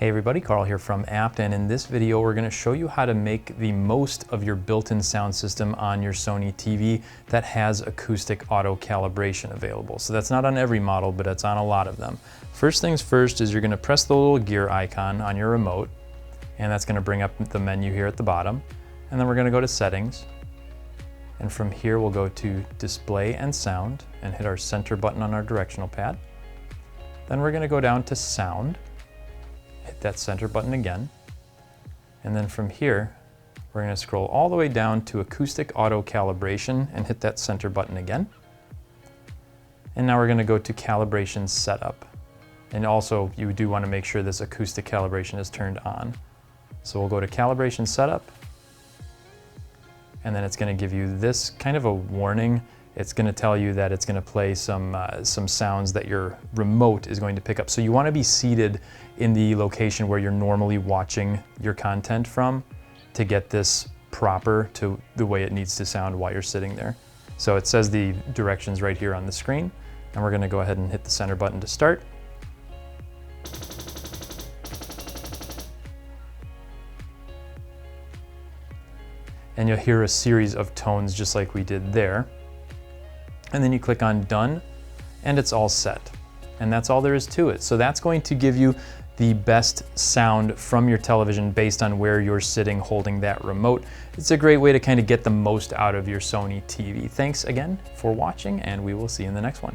Hey everybody, Carl here from Apt, and in this video we're going to show you how to make the most of your built-in sound system on your Sony TV that has acoustic auto calibration available. So that's not on every model, but it's on a lot of them. First things first is you're going to press the little gear icon on your remote, and that's going to bring up the menu here at the bottom. And then we're going to go to Settings, and from here we'll go to Display and Sound and hit our center button on our directional pad. Then we're going to go down to Sound, hit that center button again, and then from here we're going to scroll all the way down to Acoustic Auto Calibration and hit that center button again. And now we're going to go to Calibration Setup, and also you do want to make sure this acoustic calibration is turned on. So we'll go to Calibration Setup, and then it's going to give you this kind of a warning. It's going to tell you that it's going to play some sounds that your remote is going to pick up. So you want to be seated in the location where you're normally watching your content from to get this proper to the way it needs to sound while you're sitting there. So it says the directions right here on the screen, and we're going to go ahead and hit the center button to start. And you'll hear a series of tones just like we did there. And then you click on Done, and it's all set. And that's all there is to it. So that's going to give you the best sound from your television based on where you're sitting holding that remote. It's a great way to kind of get the most out of your Sony TV. Thanks again for watching, and we will see you in the next one.